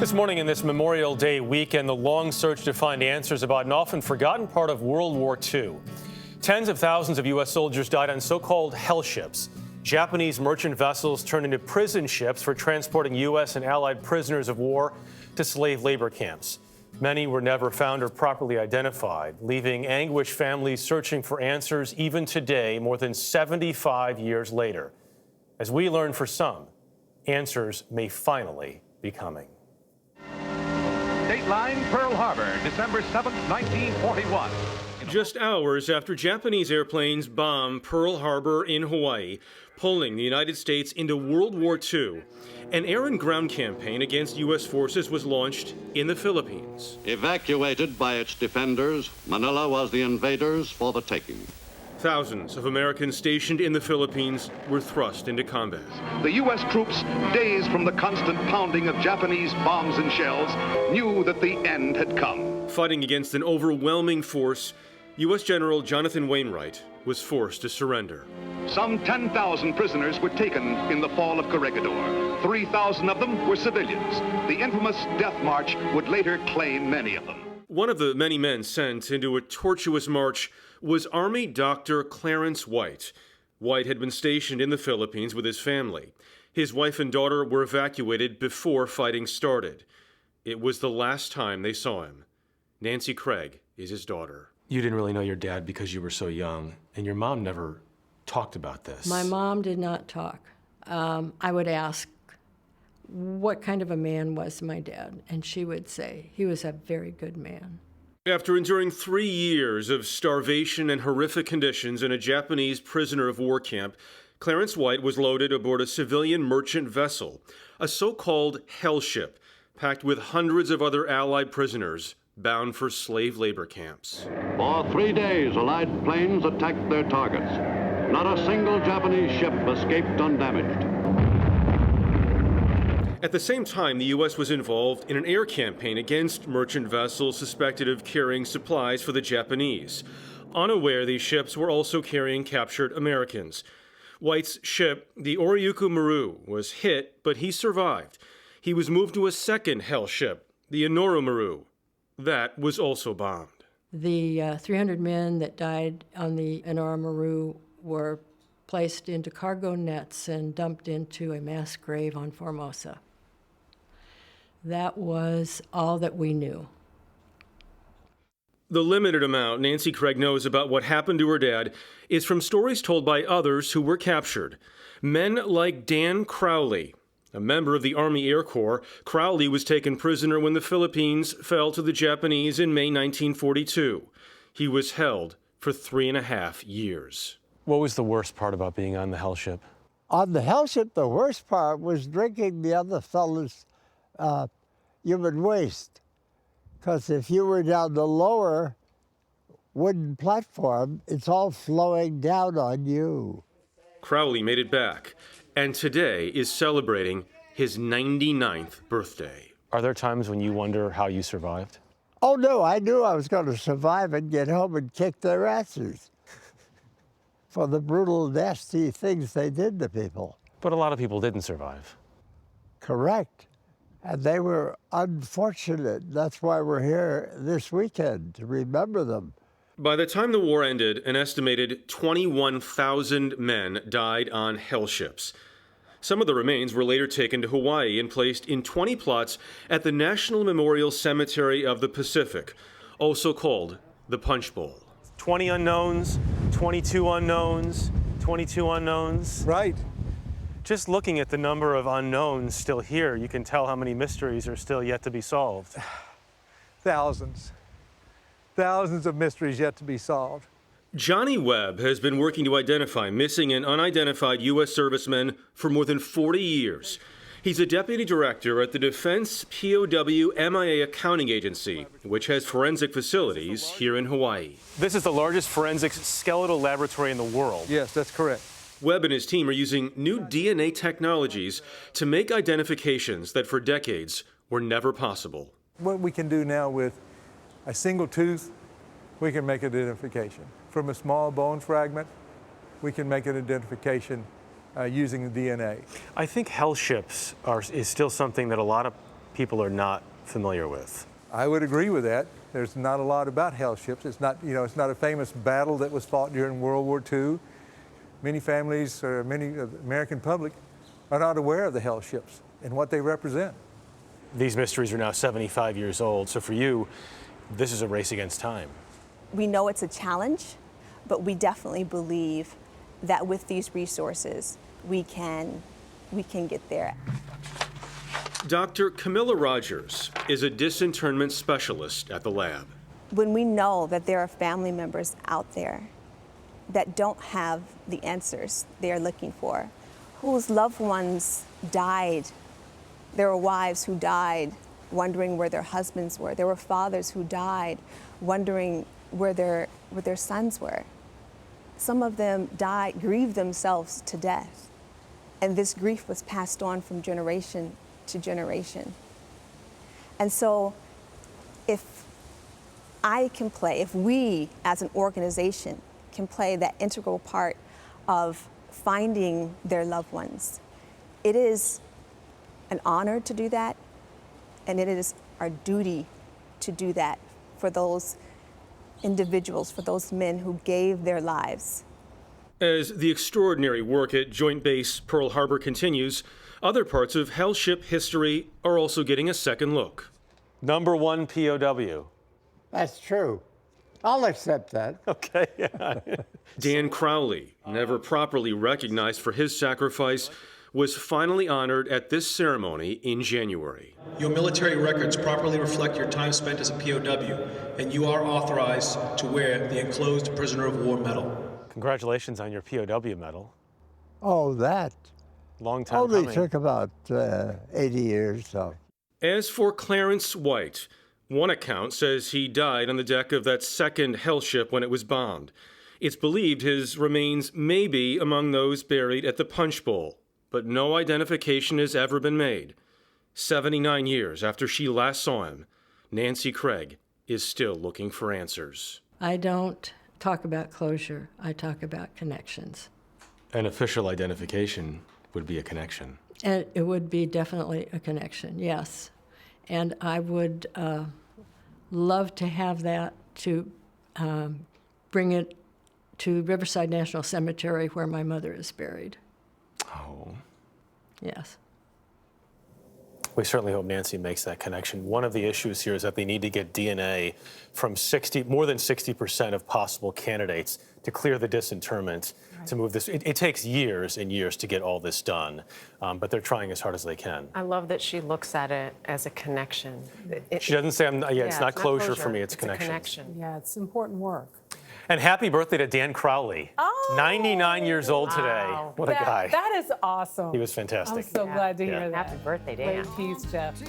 This morning in this Memorial Day weekend, the long search to find answers about an often forgotten part of World War II. Tens of thousands of U.S. soldiers died on so-called hell ships, Japanese merchant vessels turned into prison ships for transporting U.S. and Allied prisoners of war to slave labor camps. Many were never found or properly identified, leaving anguished families searching for answers even today, more than 75 years later. As we learn, for some, answers may finally be coming. Dateline, Pearl Harbor, December 7, 1941. Just hours after Japanese airplanes bombed Pearl Harbor in Hawaii, pulling the United States into World War II, an air and ground campaign against U.S. forces was launched in the Philippines. Evacuated by its defenders, Manila was the invaders for the taking. Thousands of Americans stationed in the Philippines were thrust into combat. The U.S. troops, dazed from the constant pounding of Japanese bombs and shells, knew that the end had come. Fighting against an overwhelming force, U.S. General Jonathan Wainwright was forced to surrender. Some 10,000 prisoners were taken in the fall of Corregidor. 3,000 of them were civilians. The infamous Death March would later claim many of them. One of the many men sent into a tortuous march was Army Dr. Clarence White. White had been stationed in the Philippines with his family. His wife and daughter were evacuated before fighting started. It was the last time they saw him. Nancy Craig is his daughter. You didn't really know your dad because you were so young, and your mom never talked about this. My mom did not talk. I would ask, what kind of a man was my dad? And she would say, he was a very good man. After enduring 3 years of starvation and horrific conditions in a Japanese prisoner of war camp, Clarence White was loaded aboard a civilian merchant vessel, a so-called hell ship, packed with hundreds of other Allied prisoners bound for slave labor camps. For 3 days, Allied planes attacked their targets. Not a single Japanese ship escaped undamaged. At the same time, the U.S. was involved in an air campaign against merchant vessels suspected of carrying supplies for the Japanese. Unaware these ships were also carrying captured Americans. White's ship, the Oriuku Maru, was hit, but he survived. He was moved to a second hell ship, the Inoru Maru. That was also bombed. The 300 men that died on the Inoru Maru were placed into cargo nets and dumped into a mass grave on Formosa. That was all that we knew. The limited amount Nancy Craig knows about what happened to her dad is from stories told by others who were captured. Men like Dan Crowley, a member of the Army Air Corps. Crowley was taken prisoner when the Philippines fell to the Japanese in May 1942. He was held for 3.5 years. What was the worst part about being on the hell ship? On the hell ship, the worst part was drinking the other fellas' human waste. Because if you were down the lower wooden platform, it's all flowing down on you. Crowley made it back, and today is celebrating his 99th birthday. Are there times when you wonder how you survived? Oh, no, I knew I was going to survive and get home and kick their asses for the brutal, nasty things they did to people. But a lot of people didn't survive. Correct. And they were unfortunate. That's why we're here this weekend, to remember them. By the time the war ended, an estimated 21,000 men died on hell ships. Some of the remains were later taken to Hawaii and placed in 20 plots at the National Memorial Cemetery of the Pacific, also called the Punch Bowl. 20 unknowns, 22 unknowns, 22 unknowns. Right. Just looking at the number of unknowns still here, you can tell how many mysteries are still yet to be solved. Thousands. Thousands of mysteries yet to be solved. Johnny Webb has been working to identify missing and unidentified U.S. servicemen for more than 40 years. He's a deputy director at the Defense POW MIA Accounting Agency, which has forensic facilities here in Hawaii. This is the largest forensic skeletal laboratory in the world. Yes, that's correct. Webb and his team are using new DNA technologies to make identifications that for decades were never possible. What we can do now with a single tooth, we can make identification. From a small bone fragment, we can make an identification using the DNA. I think hell ships is still something that a lot of people are not familiar with. I would agree with that. There's not a lot about hell ships. It's not, it's not a famous battle that was fought during World War II. Many families or many of the American public are not aware of the hell ships and what they represent. These mysteries are now 75 years old, so for you, this is a race against time. We know it's a challenge, but we definitely believe that with these resources, we can get there. Dr. Camilla Rogers is a disinterment specialist at the lab. When we know that there are family members out there that don't have the answers they are looking for, whose loved ones died, there were wives who died wondering where their husbands were. There were fathers who died wondering where their sons were. Some of them grieved themselves to death. And this grief was passed on from generation to generation. And so if we as an organization can play that integral part of finding their loved ones, it is an honor to do that, and it is our duty to do that for those individuals, for those men who gave their lives. As the extraordinary work at Joint Base Pearl Harbor continues, other parts of hell ship history are also getting a second look. Number one POW. That's true. I'll accept that. Okay, yeah. Dan Crowley, never properly recognized for his sacrifice, was finally honored at this ceremony in January. Your military records properly reflect your time spent as a POW, and you are authorized to wear the enclosed Prisoner of War medal. Congratulations on your POW medal. Oh, that. Long time Only coming. took about 80 years, so. As for Clarence White, one account says he died on the deck of that second hell ship when it was bombed. It's believed his remains may be among those buried at the Punch Bowl, but no identification has ever been made. 79 years after she last saw him, Nancy Craig is still looking for answers. I don't talk about closure. I talk about connections. An official identification would be a connection. And it would be definitely a connection, yes. And I would love to have that, to bring it to Riverside National Cemetery where my mother is buried. Oh. Yes. We certainly hope Nancy makes that connection. One of the issues here is that they need to get DNA from more than 60% of possible candidates to clear the disinterment, to move this. It takes years and years to get all this done, but they're trying as hard as they can. I love that she looks at it as a connection. She doesn't say, it's not closure for me, it's connection. Yeah, it's important work. And happy birthday to Dan Crowley. Oh, 99 years old today. What a guy. That is awesome. He was fantastic. I'm so glad to hear that. Happy birthday, Dan. Great piece, Jeff.